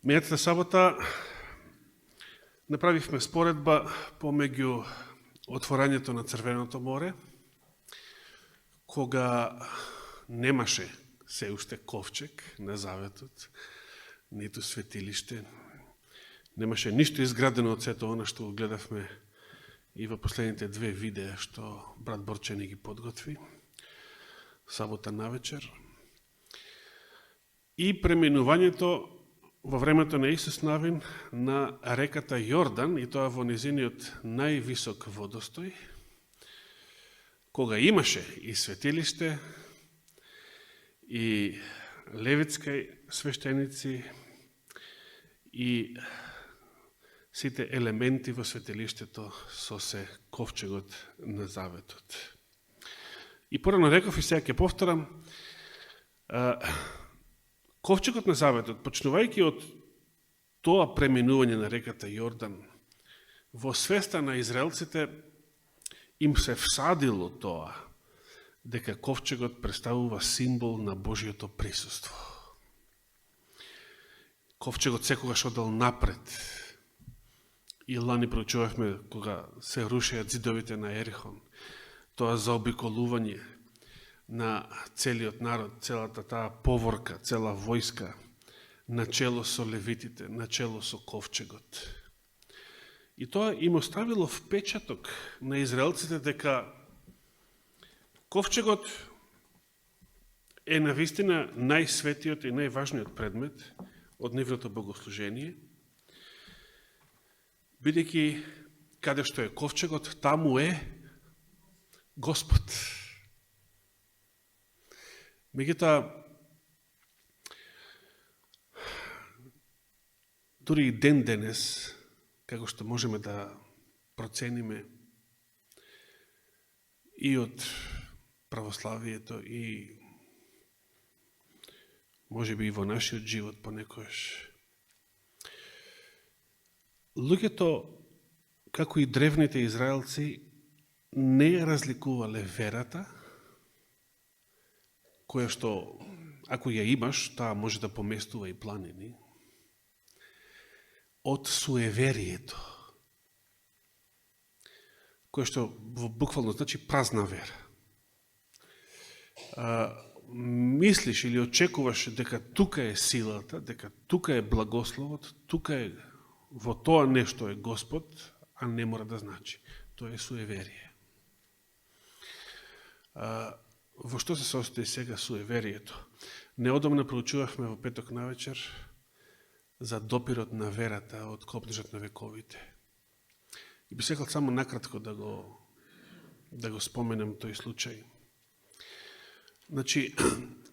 Мејатата сабота направивме споредба помеѓу отворањето на Црвеното море, кога немаше се уште ковчег на заветот, ниту светилиште, немаше ништо изградено од сето она што го гледавме и во последните две видеа што брат Борче ни ги подготви, сабота навечер, и преминувањето во времето на Исус Навин на реката Јордан, и тоа во низиниот највисок водостој, кога имаше и светилиште, и левитски свештеници, и сите елементи во светилиштето со се ковчегот на заветот. И порано реков, и сега ќе повторам, ковчегот на заветот, почнувајќи од тоа преминување на реката Јордан, во свеста на израелците им се всадило тоа, дека ковчегот представува символ на Божиото присуство. Ковчегот секогаш одел напред. И лани проучувавме кога се рушеат зидовите на Ерихон, тоа заобиколување на целиот народ, целата таа поворка, цела војска, начело со левитите, начело со ковчегот. И тоа им оставило впечаток на израелците дека ковчегот е навистина најсветиот и најважниот предмет од нивното богослужение, бидејќи каде што е ковчегот, таму е Господ. Меѓутоа, дури и ден денес, како што можеме да процениме и од православието, и можеби и во нашиот живот понекојаш, луѓето, како и древните израелци, не разликувале верата, која што, ако ја имаш, таа може да поместува и планини, од суеверието, која што буквално значи празна вера. Мислиш или очекуваш дека тука е силата, дека тука е благословот, тука е во тоа нешто е Господ, а не мора да значи. Тоа е суеверие. Во што се состои сега суеверието? Неодамна проучувавме во петок навечер за допирот на верата од копнежот на вековите. И би сакал само накратко да го споменам тој случај. Значи,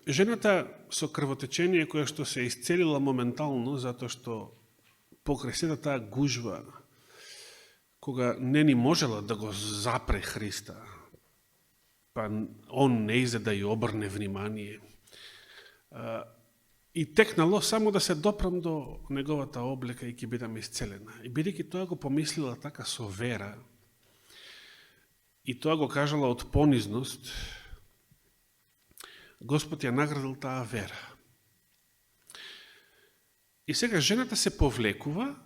жената со крвотечение која што се исцелила моментално, затоа што покрај сета таа гужва, кога не ни можела да го запре Христа, па он не изе да ја обрне внимание, и текнало само да се допрам до неговата облека и ќе бидам исцелена. И бидејќи тоа го помислила така со вера, и тоа го кажала од понизност, Господ ја наградил таа вера. И сега жената се повлекува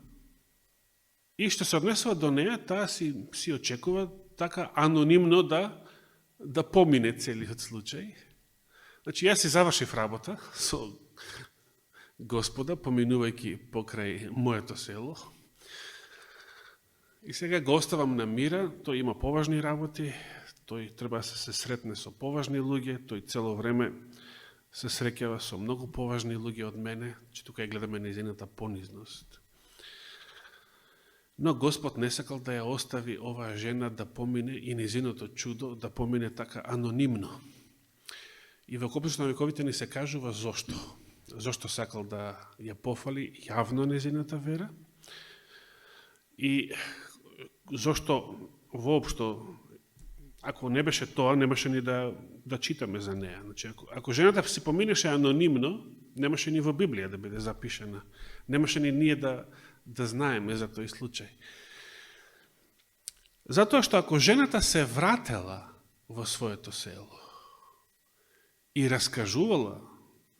и што се однесува до неја, таа си очекува така анонимно да помине целиот случај. Значи, јас си завршив работа со Господа, поминувајќи покрај моето село. И сега го оставам на мира, тој има поважни работи, тој треба да се сретне со поважни луѓе, тој цело време се среќава со многу поважни луѓе од мене, че тука ја гледаме нејзината понизност. Но Господ не сакал да ја остави оваа жена да помине и нејзиното чудо да помине така анонимно. И во Копнежот на вековите ни се кажува зошто. Зошто сакал да ја пофали јавно нејзината вера и зошто воопшто, ако не беше тоа, немаше ни да читаме за неја. Значи, ако жената си поминеше анонимно, немаше ни во Библија да биде запишена. Немаше ни ние да знаеме за тој случај. Затоа што ако жената се вратела во своето село и раскажувала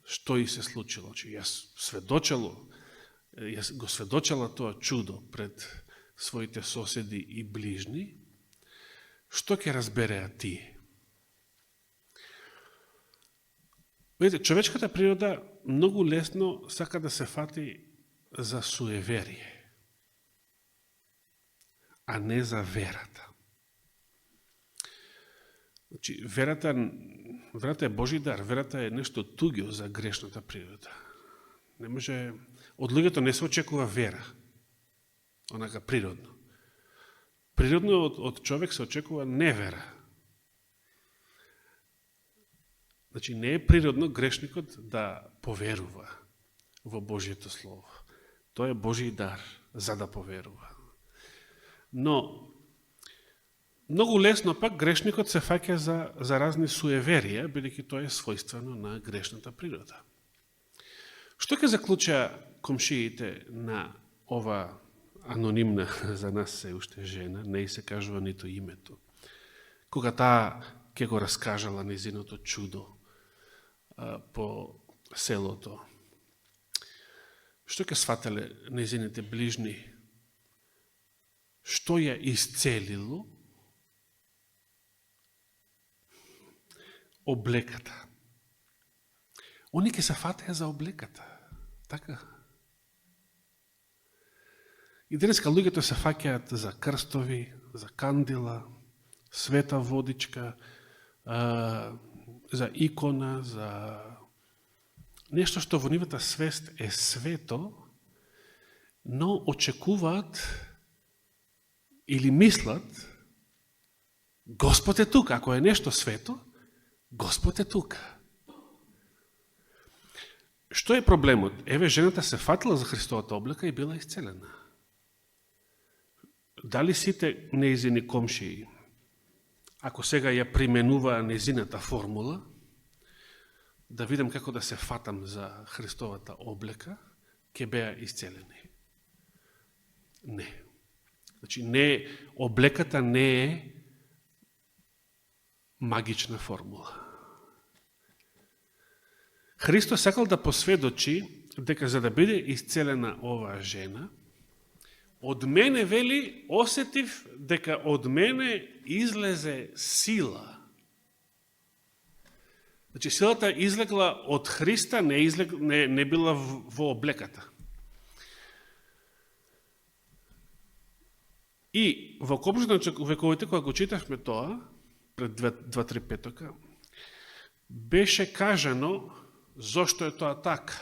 што и се случило, че јас сведочело го сведочала тоа чудо пред своите соседи и ближни, што ќе разбереа тие? Видите, човечката природа многу лесно сака да се фати за суеверие, а не за верата. Значи, верата е Божи дар, верата е нешто туѓо за грешната природа. Не може, од луѓето не се очекува вера, онака природно. Природно од човек се очекува невера. Значи, не е природно грешникот да поверува во Божието Слово. Тоа е Божи дар за да поверува. Но, многу лесно пак грешникот се фаќа за разни суеверија, бидејќи тоа е својствено на грешната природа. Што ќе заклуча комшиите на ова анонимна за нас се уште жена, не се кажува ниту името, кога таа ќе го раскажала незиното чудо по селото? Што ќе свателе незините ближни? Што ја исцелило? Облеката. Они ќе се фатеа за облеката. Така? И денеска луѓето се фаќаат за крстови, за кандила, света водичка, за икона, за нешто што во нивната свест е свето, но очекуваат или мислат Господ е тука. Ако е нешто свето, Господ е тука. Што е проблемот? Еве, жената се фатила за Христовата облека и била исцелена. Дали сите неизини комшии, ако сега ја применуваа незината формула, да видам како да се фатам за Христовата облека, ќе беа исцелени? Не. Значи, не, облеката не е магична формула. Христос сакал да посведочи дека за да биде исцелена оваа жена, од мене, вели, осетив дека од мене излезе сила. Значи, силата излегла од Христа, не била во облеката. И во Копчето на вековите, кога го читавме тоа, пред 2-3 петока, беше кажано зошто е тоа така.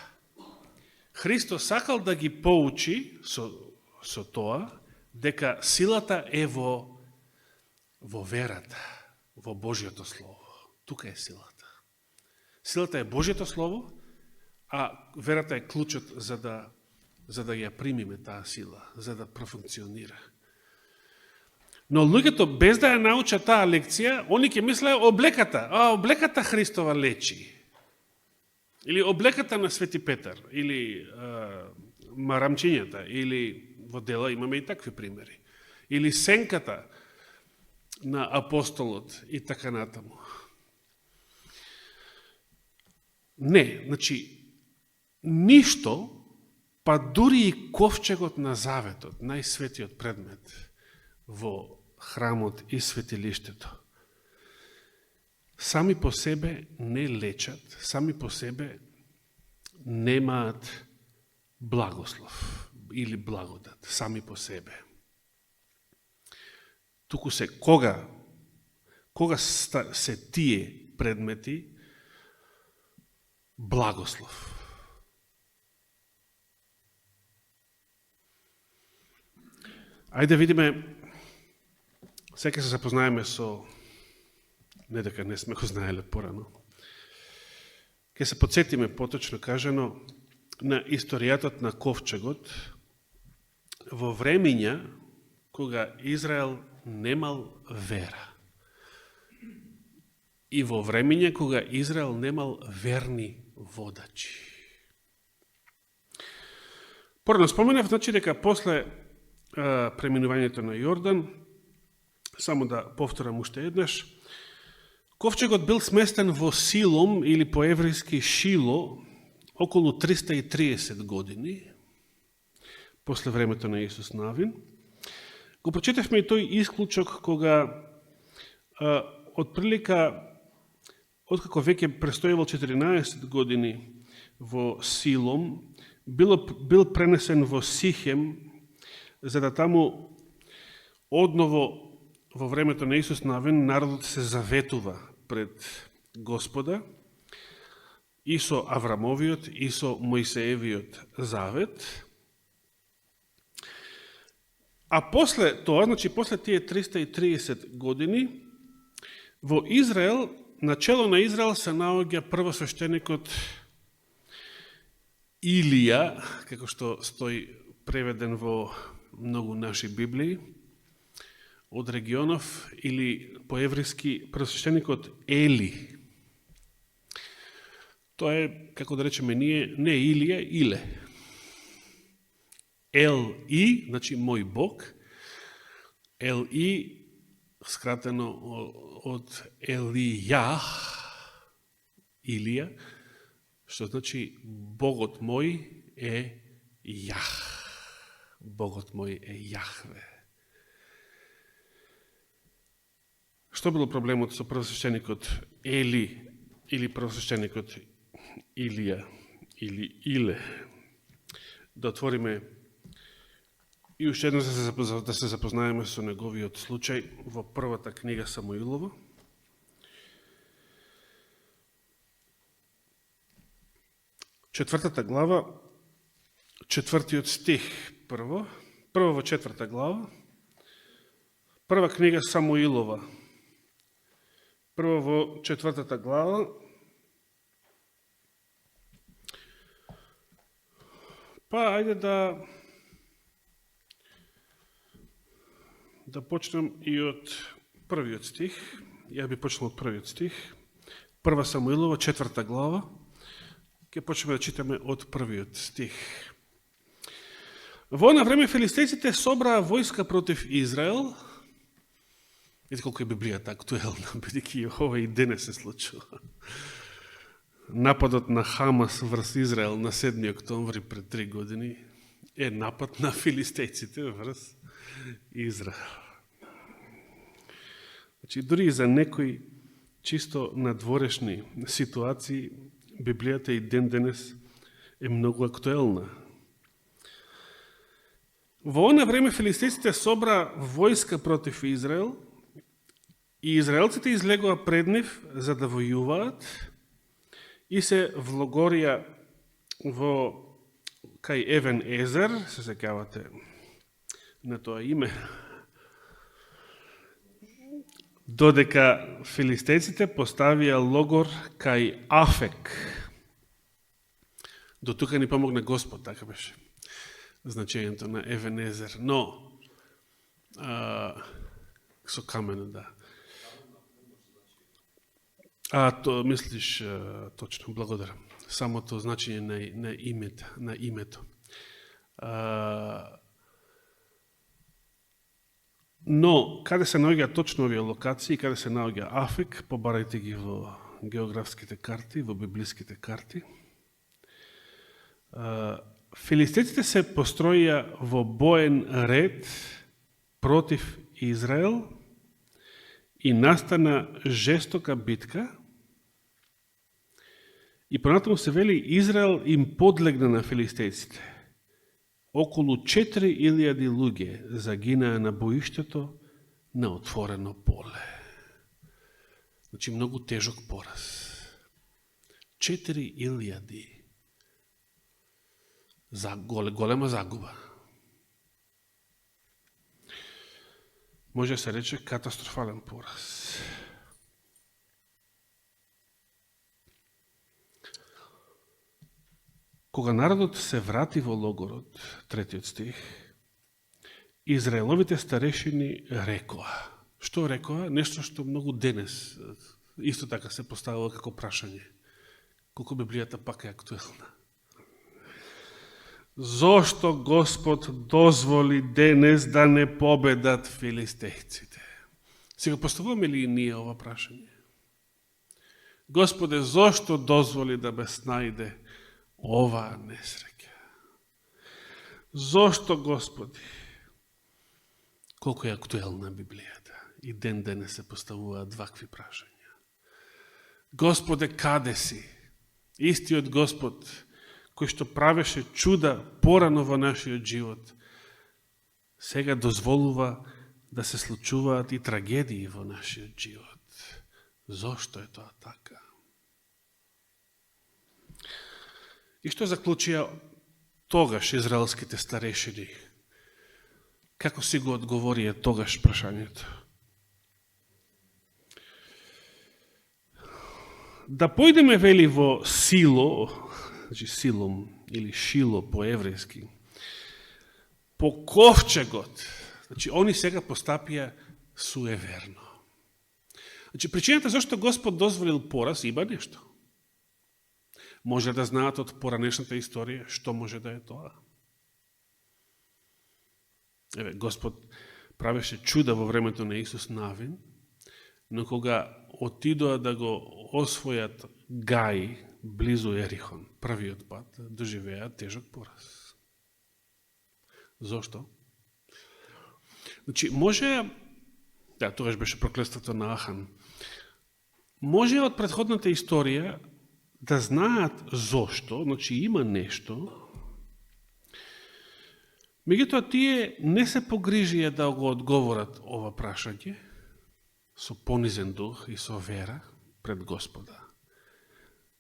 Христос сакал да ги поучи со тоа, дека силата е во верата, во Божиото Слово. Тука е силата. Силата е Божието Слово, а верата е клучот за да ја примиме таа сила, за да профункционира. Но луѓето, без да ја научат таа лекција, они ќе мислеа облеката. Облеката Христова лечи. Или облеката на Свети Петар, или марамчињата, или во дела имаме и такви примери. Или сенката на апостолот и така натаму. Не, значи, ништо, па дури и ковчегот на заветот, најсветиот предмет во храмот и светилиштето, сами по себе не лечат, сами по себе немаат благослов или благодат, сами по себе. Туку се кога се тие предмети благослов. Ајде да видиме, сега се запознаеме со, не дека не сме го знаеле порано, ќе се подсетиме поточно кажано на историјатот на ковчегот во времиња кога Израел немал вера и во времиња кога Израел немал верни водачи. Порано споменав, значи дека после преминувањето на Јордан, само да повторам уште еднаш, ковчегот бил сместен во Силом или по еврејски Шило околу 330 години после времето на Исус Навин. Го прочитавме и тој исклучок кога отприлика, откако веќе престојувал 14 години во Силом, бил пренесен во Сихем, за да таму одново во времето на Исус Навин народот се заветува пред Господа и со Аврамовиот и со Мојсеевиот завет. А после тоа, значи после тие 330 години, во Израел, на чело на Израел се наоѓа првосвештеникот Илија, како што стои преведен во многу наши Библии, од регионов, или по еврејски првосвештеникот Ели. Тоа е, како да речеме ние, не Илија, Иле. Ел-И, значи мој Бог. Ел-И, скратено од Елијах, Илија, што значи Богот мој е Јах. Богот мој е Јахве. Што било проблемот со првосвештеникот Ели или првосвештеникот Илија или Иле? Да отвориме и уште едно да се запознаеме со неговиот случај во првата книга Самуилова. Четвртата глава, 4 стих прво во 4 глава, прва книга Самуилова, прво во 4 глава, па ајде да почнем и од првиот стих. Ја би почнал од првиот стих. Прва Самуилова, 4 глава. Ке почнеме да читаме од првиот стих. Во она време филистејците собраа војска против Израел. Видите колку е Библијата актуелна, бидејќи ова и денес се случува. Нападот на Хамас врз Израел на 7 октомври пред 3 години е напад на филистејците врз Израел. Значи, дури и за некои чисто надворешни ситуации, Библијата и ден денес е многу актуелна. Во она време филистејците собра војска против Израел и израелците излегоа пред нив за да војуваат и се влогорија во кај Евен Езер, се сеќавате на тоа име, додека филистејците поставија логор кај Афек. До тука ни помогна Господ, така беше значењето на Евенезер. Но, со камено, да. То мислиш точно, благодарам. Самото значење на името. Но, каде се наоѓа точно овие локации, каде се наоѓа Афек, побарајте ги во географските карти, во библиските карти. Филистејците се построија во боен ред против Израел и настана жестока битка. И понатаму се вели, Израел им подлегна на филистејците. Околу 4000 луѓе загинаа на боиштето на отворено поле. Значи, многу тежок пораз. 4000. Голема загуба. Може да се рече катастрофален пораз. Кога народот се врати во логорот, 3 стих, израеловите старешини рекоа. Што рекоа? Нешто што многу денес исто така се поставува како прашање. Колку Библијата пак е актуелна. Зошто Господ дозволи денес да не победат филистејците? Сега поставуваме ли и ние ова прашање? Господе, зошто дозволи да ме снајде оваа несреќа? Зошто, Господи? Колко е актуелна Библијата. И ден денес се поставуваат вакви прашања. Господе, каде си? Истиот Господ, кој што правеше чуда порано во нашиот живот, сега дозволува да се случуваат и трагедии во нашиот живот. Зошто е тоа така? И што заклучија тогаш израелските старешини? Како си го одговорија тогаш прашањето? Да појдеме, вели, во Сило, значи Силом или Шило по еврејски, по ковчегот. Значи, они сега постапија суеверно. Значи, причината зашто Господ дозволил пораз има нешто. Може да знаат од поранешната историја што може да е тоа. Еве, Господ правеше чуда во времето на Исус Навин, но кога отидоа да го освојат Гај близу Ерихон, првиот пат, доживеа тежок пораз. Зошто? Значи, може, да, тогаш беше проклетството на Ахан, може од претходната историја да знаат зошто, значи има нешто, меѓутоа тие не се погрижија да го одговорат ова прашање со понизен дух и со вера пред Господа,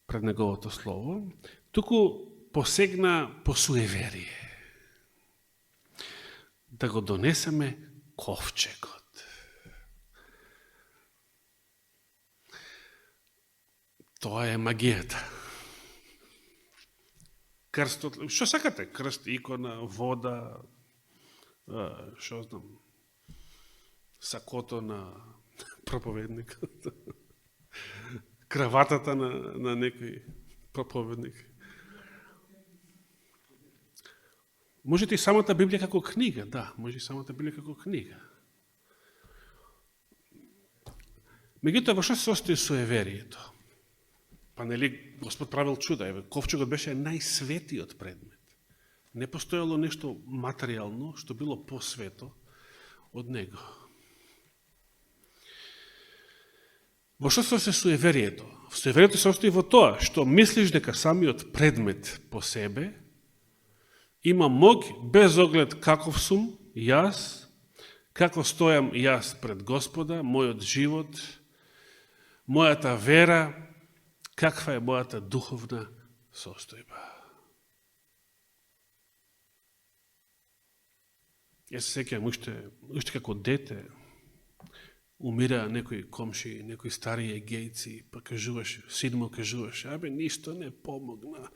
пред Неговото Слово, туку посегна по суеверие. Да го донесеме ковчегот. Тоа е магијата. Крстот, што сакате? Крст, икона, вода, што знам, сакото на проповедникот, краватата на некој проповедник. Можете и самата Библија како книга, да, може и самата Библија како книга. Меѓутоа, во што се состои суеверието? Па нели Господ правил чуда, еве, ковчегот беше најсветиот предмет. Не постоело нешто материјално што било посвето од него. Во што се состои суеверието? Суеверието се состои во тоа што мислиш дека самиот предмет по себе има мог без оглед каков сум јас, како стојам јас пред Господа, мојот живот, мојата вера, каква е мојата духовна состојба. Јас се сеќавам уште како дете, умира некој комши, некој стари егејци, па кажуваше, син му кажуваше, абе, ништо не помогна,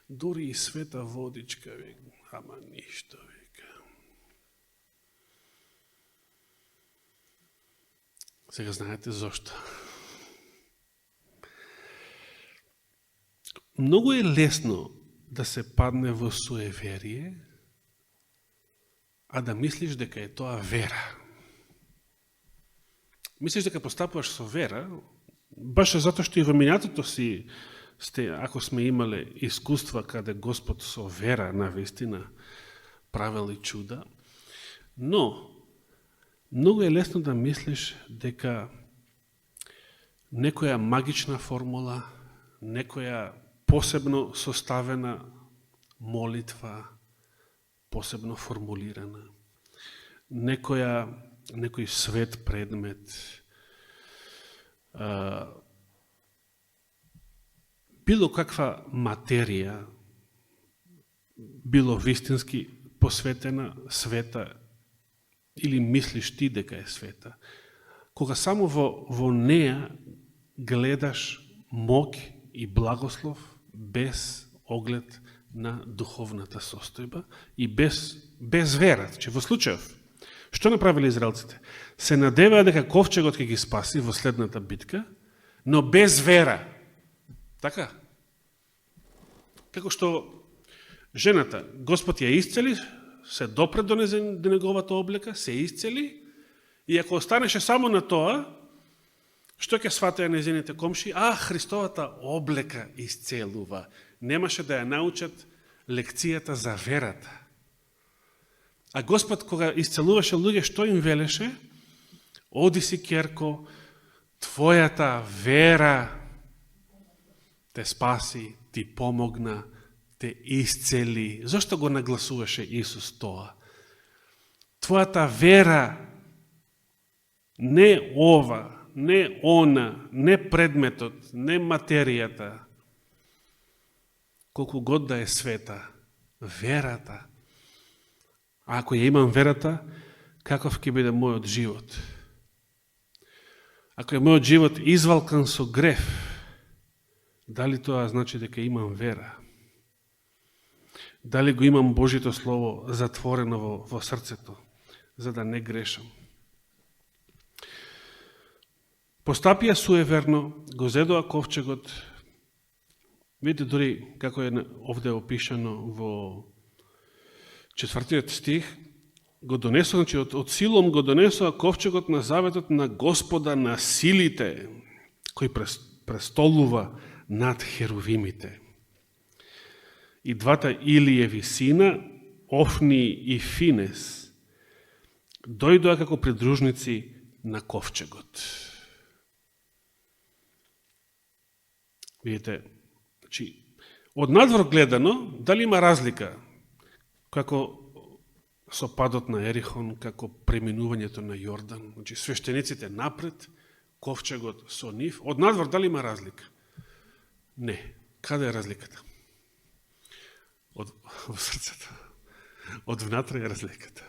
дури и света водичка, ама ништо, века. Сега знаете зошто. Многу е лесно да се падне во суеверие, а да мислиш дека е тоа вера. Мислиш дека постапуваш со вера, баш затоа што и во минатото си сте, ако сме имале искуства каде Господ со вера навистина правил и чуда, но многу е лесно да мислиш дека некоја магична формула, некоја посебно составена молитва, посебно формулирана, некој свет предмет, било каква материја, било вистински посветена, света, или мислиш ти дека е света, кога само во неа гледаш мог и благослов без оглед на духовната состојба и без вера. Че во случајов, што направиле израелците? Се надеваа дека ковчегот ќе ги спаси во следната битка, но без вера. Така? Како што жената, Господ ја исцели, се допре до неговата облека, се исцели, и ако останеше само на тоа, што ќе сватеа незините комши? Христовата облека исцелува. Немаше да ја научат лекцијата за верата. А Господ, кога исцелуваше луѓе, што им велеше? Оди си, ќерко, твојата вера те спаси, ти помогна, те исцели. Зошто го нагласуваше Исус тоа? Твојата вера, не ова, не она, не предметот, не материјата, колку год да е света, верата. А ако ја имам верата, каков ќе биде мојот живот? Ако е мојот живот извалкан со греф, дали тоа значи дека имам вера? Дали го имам Божито Слово затворено во срцето, за да не грешам? Постапија суеверно, го зедоа ковчегот. Видите дори како е овде опишано во 4 стих, го донесоа, значи од Силом го донесоа ковчегот на заветот на Господа на силите, кој престолува над херувимите. И двата Илиеви сина, Офни и Финес, дојдоа како придружници на ковчегот. Видите, значи, од надвор гледано, дали има разлика како со падот на Ерихон, како преминувањето на Јордан, значи свештениците напред, ковчегот со нив, од надвор дали има разлика? Не. Каде е разликата? Во срцето. Од внатре е разликата.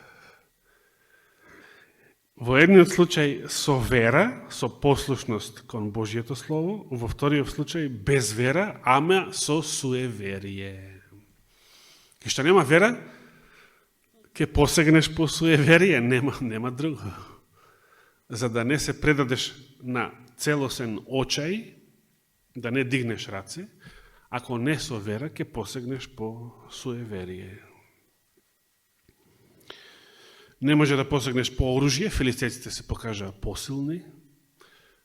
Во едниот случај со вера, со послушност кон Божието Слово, во вториот случај без вера, ама со суеверие. И што нема вера, ќе посегнеш по суеверие, нема друго. За да не се предадеш на целосен очај, да не дигнеш раце, ако не со вера, ќе посегнеш по суеверие. Не може да посегнеш по оружје, филистејците се покажаа посилни,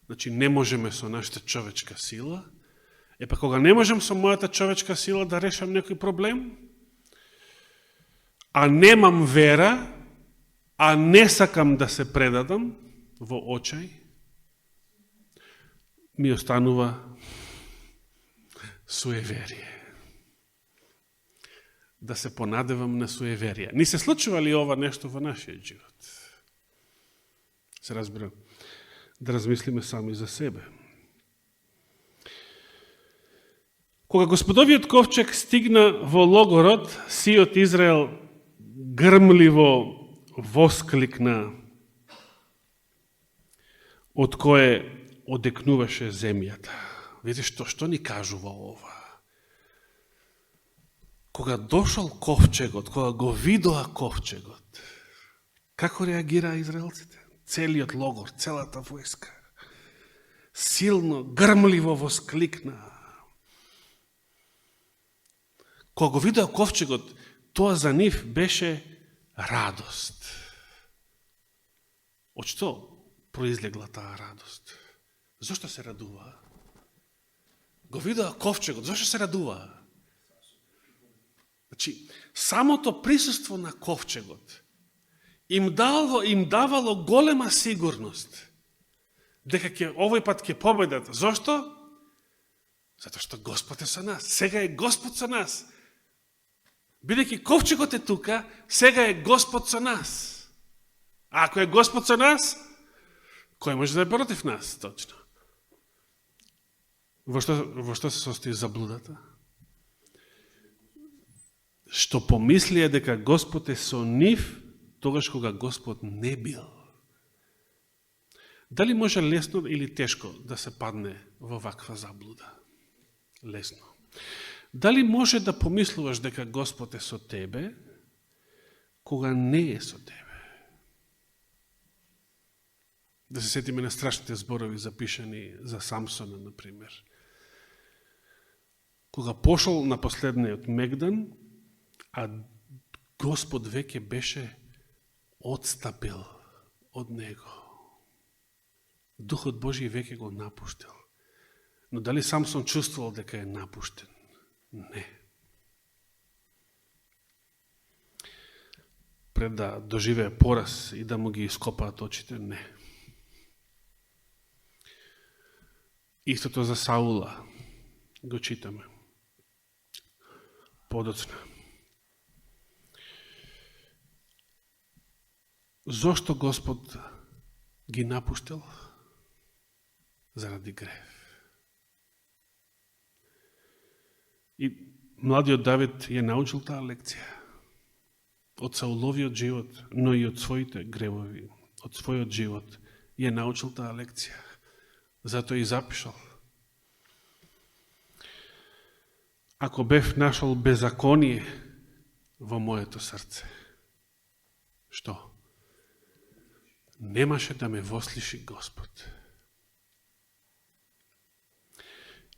значи не можеме со нашата човечка сила. Па кога не можем со мојата човечка сила да решам некој проблем, а немам вера, а не сакам да се предадам во очај, ми останува суеверие. Да се понадевам на суеверие. Ни се случува ли ова нешто во нашиот живот? Се разбира, да размислиме сами за себе. Кога Господовиот ковчег стигна во логорот, сиот Израел грмливо воскликна, од кое одекнуваше земјата. Видите што ни кажува ова? Кога дошол ковчегот, кога го видоа ковчегот, како реагираа израелците? Целиот логор, целата војска, силно, грмливо воскликна. Кога го видоа ковчегот, тоа за нив беше радост. Од што произлегла таа радост? Зошто се радуваа? Го видоа ковчегот, зошто се радуваа? Значи, самото присуство на ковчегот им давало голема сигурност дека овој пат ќе победат. Зошто? Затоа што Господ е со нас. Сега е Господ со нас. Бидејќи ковчегот е тука, сега е Господ со нас. А ако е Господ со нас, кој може да е против нас, точно? Во што се состои заблудата? Што помислија дека Господ е со нив, тогаш кога Господ не бил. Дали може лесно или тешко да се падне во ваква заблуда? Лесно. Дали може да помислуваш дека Господ е со тебе, кога не е со тебе? Да се сетиме на страшните зборови запишани за Самсона, например. Кога пошол на последниот Мегдан, а Господ веќе беше отстапил од него. Духот Божи веќе го напуштил. Но дали Самсон чувствувал дека е напуштен? Не. пред да доживее пораз и да му ги ископаат очите? Не. Истото за Саула го читаме подоцна. Зошто Господ ги напуштил? Заради грев. И младиот Давид ја научил таа лекција од Сауловиот живот, но и од своите гревови, од својот живот ја научил таа лекција. Затоа и запишал: ако бев нашол беззаконие во моето срце, што? Немаше да ме вослиши Господ.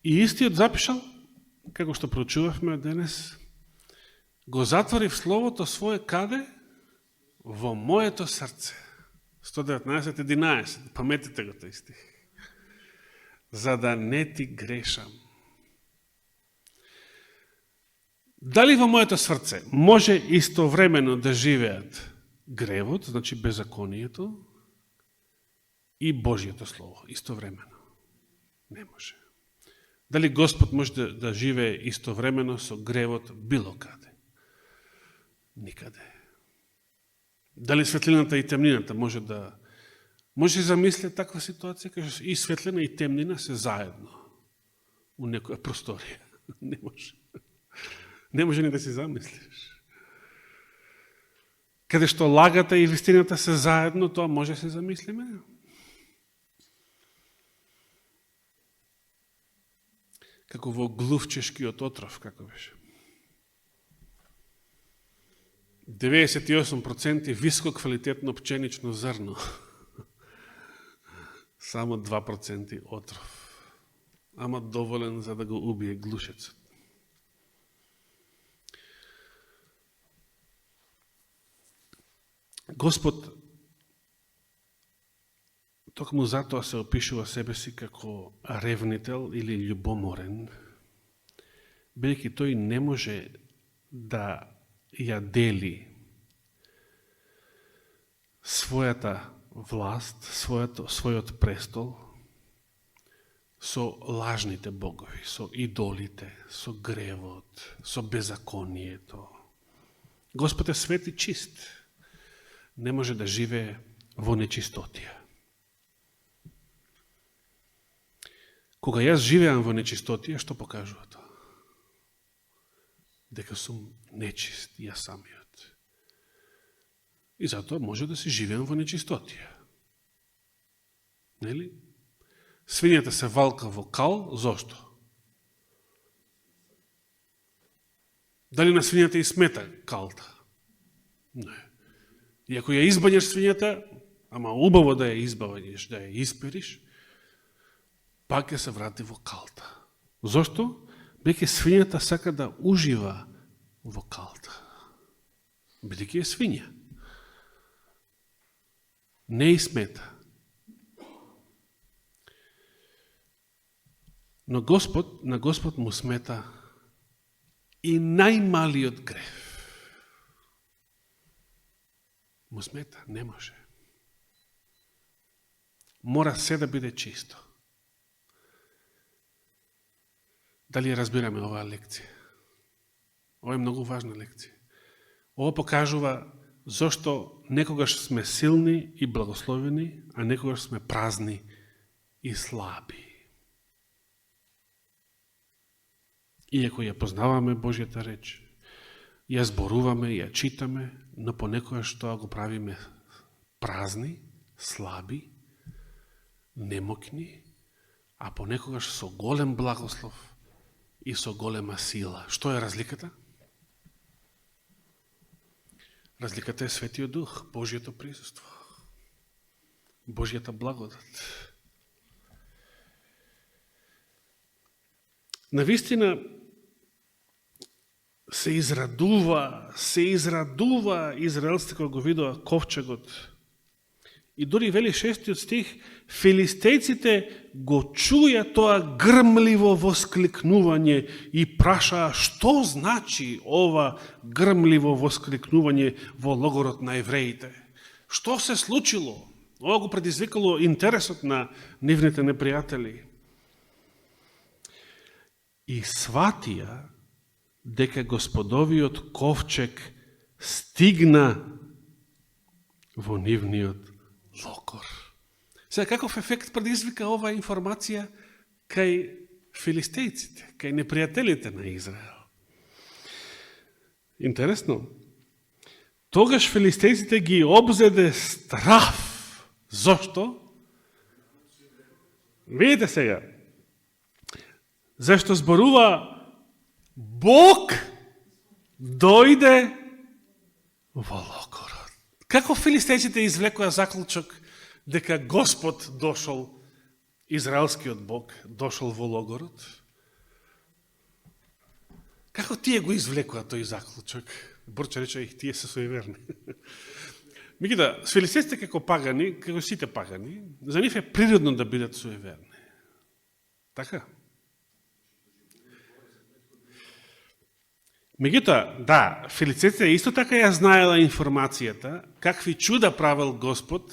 И истиот запишал, како што прочувавме денес, го затворив словото свое каде? Во моето срце. 119:11. Паметете го тој стих. За да не ти грешам. Дали во моето срце може истовремено да живеат гревот, значи беззаконието, и Божието Слово истовремено? Не може. Дали Господ може да живее истовремено со гревот било каде? Никаде. Дали светлината и темнината може да замисли таква ситуација, кај и светлина и темнина се заедно у некоја просторија? Не може. Не може ни да си замислиш. Каде што лагата и вистината се заедно, тоа може да се замислиме? Како во глувчешкиот отров, како беше. 98% висококвалитетно пченично зрно. Само 2% отров. Ама доволен за да го убие глушецот. Господ токму затоа се опишува себе си како ревнител или љубоморен, бидејќи тој не може да ја дели својата власт, својот престол со лажните богови, со идолите, со гревот, со беззаконието. Господ е свет и чист. Не може да живее во нечистотија. Кога јас живеам во нечистотија, што покажува тоа? Дека сум нечист јас самиот. И затоа може да се живеам во нечистотија. Нели? Свињата се валка во кал, зошто? Дали на свињата и смета калта? Не. И ако ја избањаш свињата, ама убаво да ја избавањеш, да ја испериш, пак ќе се врати во калта. Зошто? Беќе свињата сака да ужива во калта. Бидејќи е свиња. Не и смета. Но на Господ му смета и најмалиот грев. Му смета, не може. Мора се да биде чисто. Дали разбираме оваа лекција? Ова е многу важна лекција. Ова покажува зошто некогаш сме силни и благословени, а некогаш сме празни и слаби. Иако ја познаваме Божјата реч, ја зборуваме, ја читаме, но понекогаш тоа го правиме празни, слаби, немокни, а понекогаш со голем благослов и со голема сила. Што е разликата? Разликата е Светиот Дух, Божјото присуство, Божјата благодат. Навистина се израдува израелците кога го видува ковчегот И дори вели 6 стих, филистејците го чуја тоа грмливо воскликнување и прашаа што значи ова грмливо воскликнување во логорот на евреите. Што се случило? Ова го предизвикало интересот на нивните непријатели. И сватија дека Господовиот ковчег стигна во нивниот логор. Сега, каков ефект предизвика оваа информација кај филистејците, кај непријателите на Израел? Интересно. Тогаш филистејците ги обзеде страф. Зошто? Видите сега. Зашто зборува Бог дојде во логорот. Како филистејците извлекоа заклучок дека Господ дошол, израелскиот Бог, дошол во логорот? Како тие го извлекоа тој заклучок? Борче рече, их тие се суеверни. Меѓутоа, филистејците како пагани, како сите пагани, за нив е природно да бидат суеверни. Така? Меѓутоа, да, филистејците исто така ја знаела информацијата, какви чуда правил Господ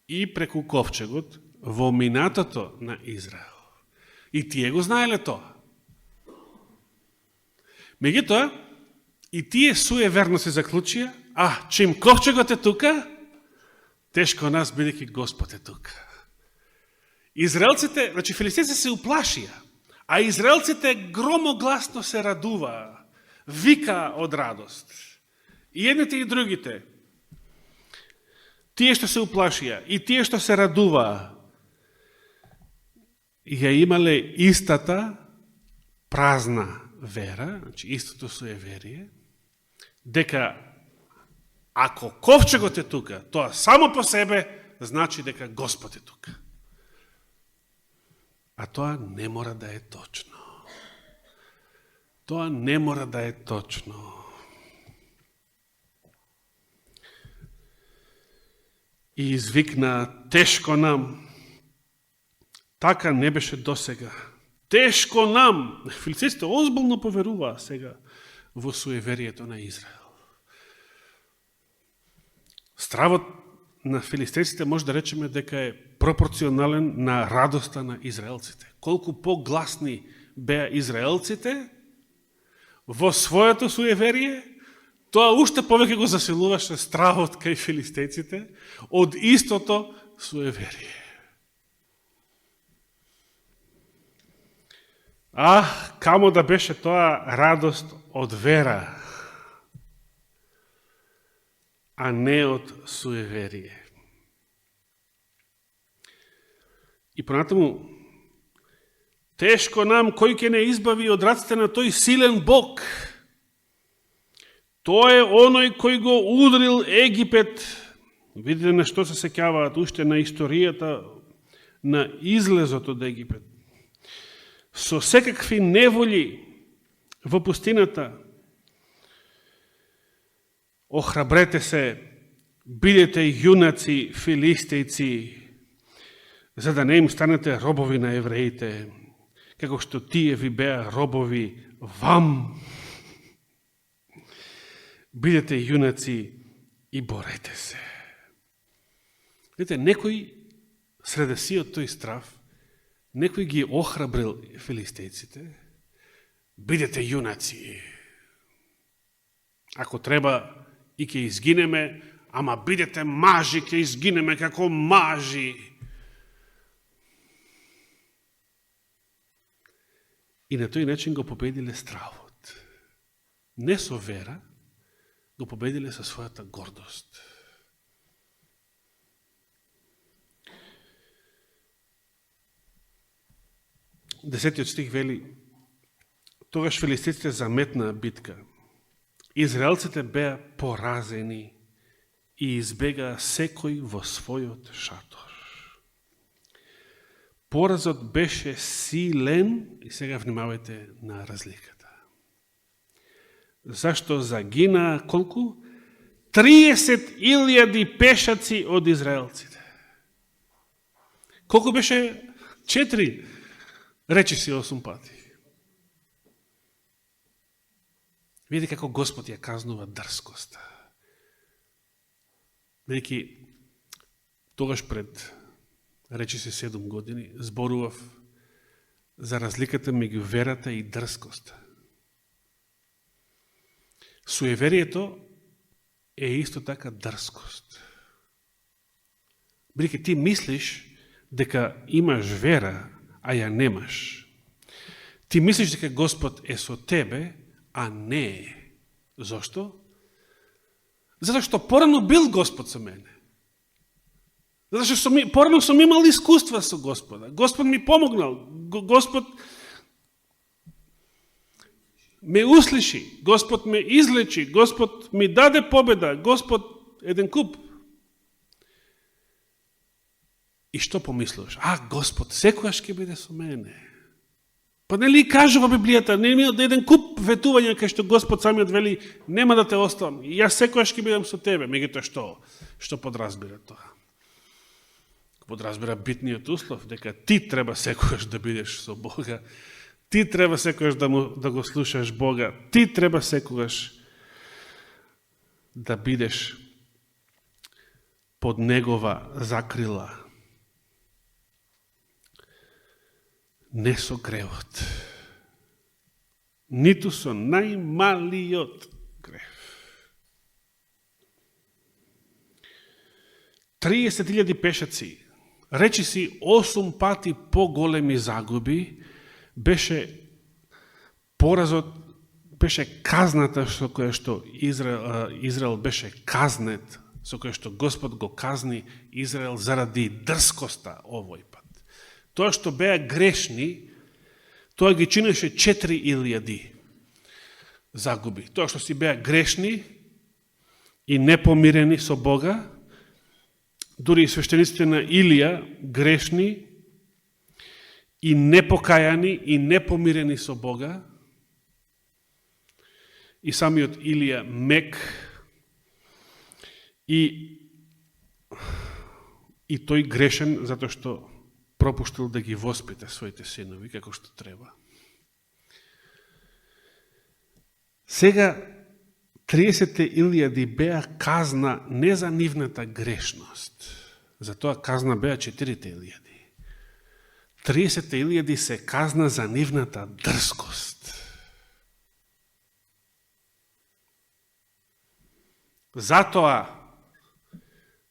и преку ковчегот во минатото на Израел. И тие го знаеле тоа. Меѓутоа, и тие суеверно се заклучија, чим ковчегот е тука, тешко нас бидејќи Господ е тука. Израелците, значи филистејците се уплашија, а израелците громогласно се радуваа, вика од радост. И едните и другите. Тие што се уплашија и тие што се радуваа, ја имале истата празна вера, значи истото суеверие, дека ако ковчегот е тука, тоа само по себе значи дека Господ е тука. А тоа не мора да е точно. Тоа не мора да е точно. И извикна, тешко нам. Така не беше досега. Тешко нам. Филистејците озбилно поверуваа сега во суеверието на Израел. Стравот на филистејците може да речеме дека е пропорционален на радоста на израелците. Колку погласни беа израелците во своето суеверие, тоа уште повеќе го засилуваше стравот кај филистејците од истото суеверие. Камо да беше тоа радост од вера, а не од суеверие. И понатаму, тешко нам кој ќе не избави од раците на тој силен Бог. Тој е оној кој го удрил Египет. Видите на што се сеќаваат уште на историјата на излезот од Египет. Со секакви неволи во пустината. Охрабрете се, бидете јунаци, филистејци, за да не им станете робови на евреите, како што тие ви беа робови вам. Бидете јунаци и борете се. Видите, некој среде сиот тој страв, некој ги охрабрил филистејците. Бидете јунаци. Ако треба и ќе изгинеме, ама бидете мажи, ќе изгинеме како мажи. И на тој начин го победиле стравот. Не со вера, го победиле со својата гордост. Десетиот стих вели, тогаш филистејците заметнаа битка. Израелците беа поразени и избегаа секој во својот шатор. Поразот беше силен, и сега внимавајте на разликата. Зашто загинаа колку? 30.000 пешаци од израелците. Колку беше? 4. Речи си 8 пати. Види како Господ ја казнува дрскоста. Бидејќи тогаш пред, речи си 7 години, зборував за разликата меѓу верата и дрскоста. Суеверието е исто така дрскост. Бидејќи ти мислиш дека имаш вера, а ја немаш. Ти мислиш дека Господ е со тебе, а не е. Зошто? Затоа што порано бил Господ со мене. Затоа што порано сум имал искуства со Господа. Господ ми помогнал. Господ ме услиши. Господ ме излечи. Господ ми даде победа. Господ еден куп. И што помислуваш? Господ секојаш ќе биде со мене. Па нели кажа во Библијата, не има еден куп ветувања кај што Господ самиот вели, нема да те оставам. И јас секојаш ќе бидам со тебе. Меѓутоа што подразбира тоа? Подразбира битниот услов, дека ти треба секојаш да бидеш со Бога. Ти треба секојаш да го слушаш Бога. Ти треба секојаш да бидеш под Негова закрила. Не со гревот, ниту со најмалиот грев. 30.000 пешаци, речи си 8 пати поголеми загуби, беше поразот, беше казната со која што Израел беше казнет, со која што Господ го казни Израел заради дрскоста овој пат. Тоа што беа грешни, тоа ги чинеше 4.000 загуби. Тоа што си беа грешни и непомирени со Бога, дури и свештениците на Илија грешни и непокајани и непомирени со Бога, и самиот Илија мек, и тој грешен затоа што пропуштил да ги воспита своите синови како што треба. Сега 30.000 беа казна не за нивната грешност, затоа казна беа 4.000. 30.000 се казна за нивната дрскост. Затоа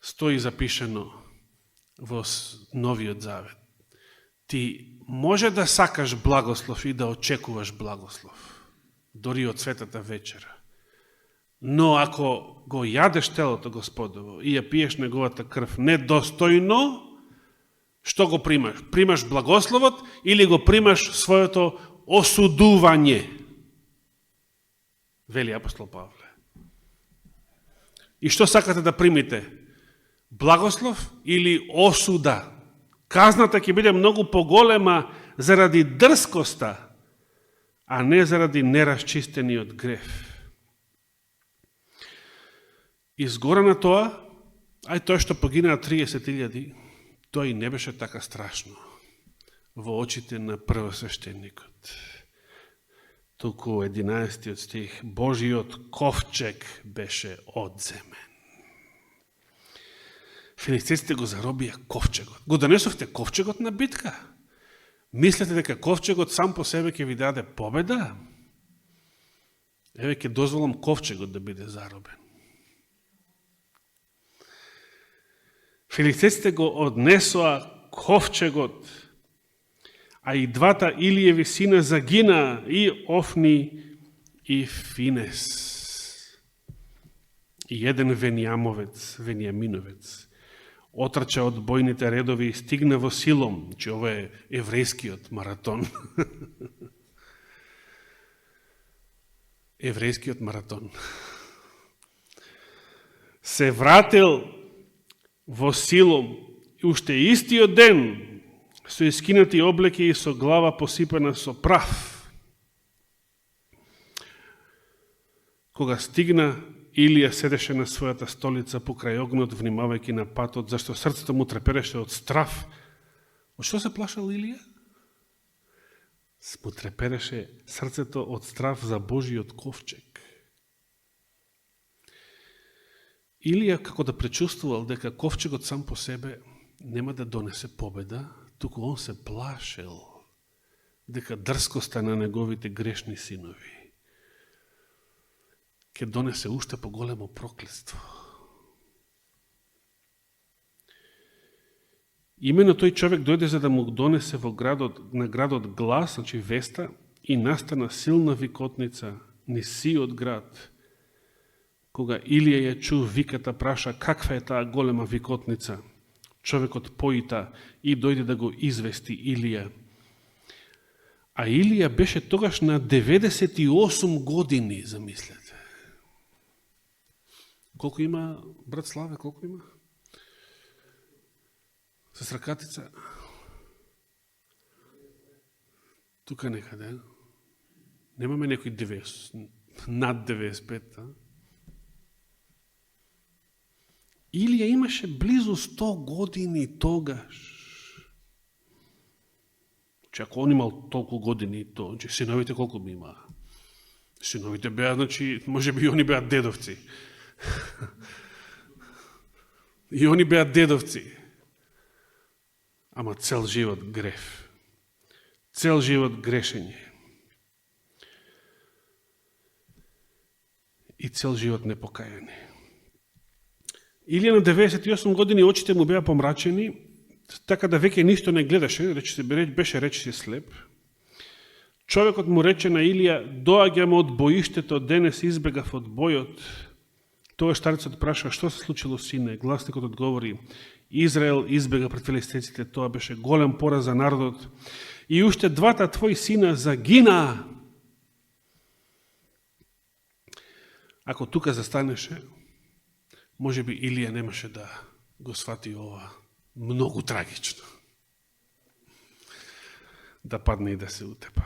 стои запишено во Новиот Завет. Ти може да сакаш благослов и да очекуваш благослов, дори од светата вечера. Но ако го јадеш телото Господово и ја пиеш неговата крв недостојно, што го примаш? Примаш благословот или го примаш своето осудување? Вели апостол Павле. И што сакате да примите? Благослов или осуда? Казната ќе биде многу поголема заради дрскоста, а не заради неразчистениот грев. Изгора на тоа, тоа што погинаа 30.000, тоа и не беше така страшно во очите на првосвештеникот. Туку 11 стих, Божиот ковчег беше одземен. Филистиците го заробија ковчегот. Го донесовте ковчегот на битка. Мислите дека ковчегот сам по себе ќе ви даде победа? Еве ќе дозволам ковчегот да биде заробен. Филистиците го однесоа ковчегот, а и двата Илиеви сина загина, и Офни и Финес. И еден Венијаминовец, отрча од бојните редови и стигна во Силом, че ова е еврејскиот маратон. Еврејскиот маратон. Се вратил во Силом и уште истиот ден со искинати облеки и со глава посипана со прав. Кога стигна Илија седеше на својата столица покрај огнот, внимавајќи на патот, зашто срцето му трепереше од страф. Од што се плашал Илија? Му трепереше срцето од страф за Божиот ковчег. Илија како да пречувствувал дека ковчегот сам по себе нема да донесе победа, туку он се плашел дека дрскоста на неговите грешни синови ќе донесе уште поголемо проклетство. Имено тој човек дојде за да му донесе на градот глас, значи веста, и настана силна викотница низ сиот град. Кога Илија ја чу виката, праша каква е таа голема викотница. Човекот поита и дојде да го извести Илија. А Илија беше тогаш на 98 години, замислете. Колку има, брат Славе, колку има? С ракатица? Тука некаде. Немаме некој 90, над 95, Илија имаше близу 100 години тогаш. Че ако он имал толку години, то, че синовите колку би имаа? Синовите беа, значи, може би и они беа дедовци. И они беа дедовци. Ама цел живот греф. Цел живот грешење. И цел живот непокајање. Илија на 98 години очите му беа помрачени, така да веќе ништо не гледаше, беше речиси слеп. Човекот му рече на Илија, доаѓаме од боиштето, денес избегав од бојот. Тоа старецот праша, што се случило, сине? Гласникот одговори, Израел избега пред филистејците, тоа беше голем пораз за народот. И уште двата твои сина загина. Ако тука застанеше, може би Илија немаше да го свати ова многу трагично. Да падне и да се утепа.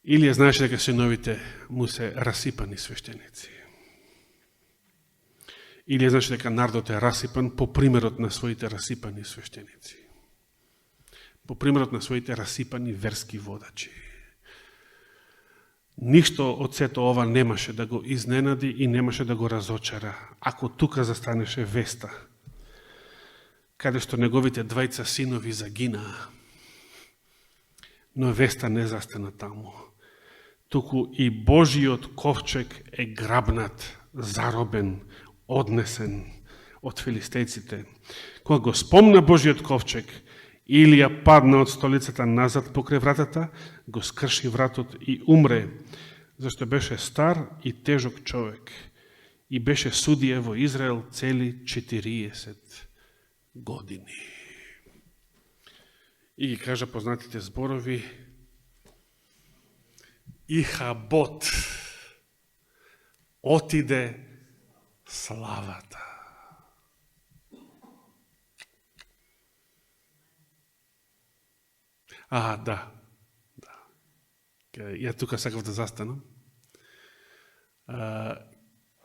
Илија знаеше дека синовите му се расипани свештеници. Илија знаеше дека народот е расипан по примерот на своите расипани свештеници. По примерот на своите расипани верски водачи. Ништо од сето ова немаше да го изненади и немаше да го разочара, ако тука застанеше веста, каде што неговите двајца синови загинаа. Но веста не застана таму. Туку и Божиот ковчег е грабнат, заробен, однесен од филистејците. Кога го спомна Божиот ковчег, Илија падна од столицата назад покрај вратата, го скрши вратот и умре, зашто беше стар и тежок човек и беше судија во Израел цели 40 години. И ги кажа познатите зборови, Ихабот, отиде славата. Да. Ја тука сакав да застанам.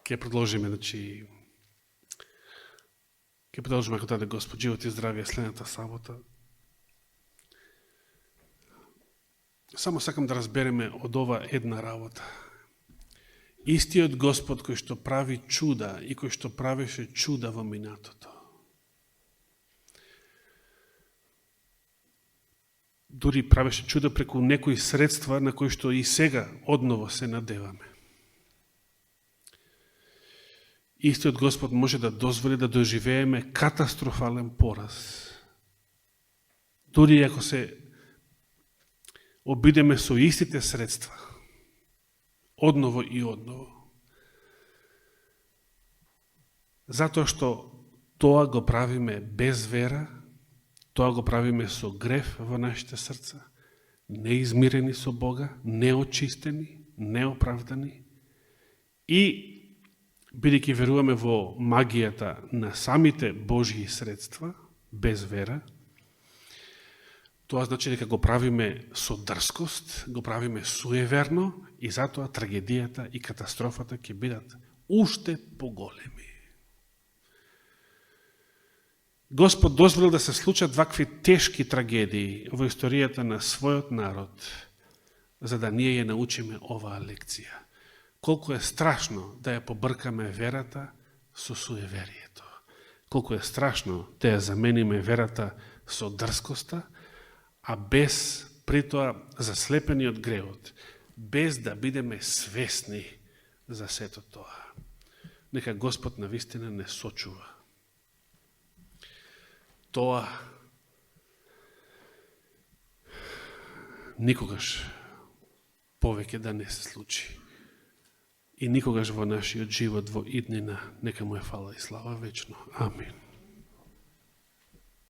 Ке продолжиме, значи, ке продолжиме ако даде Господ живот и здравие следната сабота. Само сакам да разбереме од ова една работа. Истиот Господ кој што прави чуда и кој што правеше чуда во минатото, дури правеше чуда преку некои средства на кои што и сега одново се надеваме. Истиот Господ може да дозволи да доживееме катастрофален пораз. Дури ако се обидеме со истите средства, одново и одново. Затоа што тоа го правиме без вера, тоа го правиме со грев во нашите срца, неизмирени со Бога, неочистени, неоправдани и, бидејќи веруваме во магијата на самите Божји средства, без вера, Тоа значи дека го правиме со дрскост, го правиме суеверно и затоа трагедијата и катастрофата ќе бидат уште поголеми. Господ дозволил да се случат вакви тешки трагедии во историјата на својот народ, за да ние ја научиме оваа лекција. Колку е страшно да ја побркаме верата со суеверието. Колку е страшно да ја замениме верата со дрскоста, а без притоа заслепени од гревот, без да бидеме свесни за сето тоа. Нека Господ навистина не сочува тоа никогаш повеќе да не се случи. И никогаш во нашиот живот во иднина, нека му е фала и слава вечно. Амин.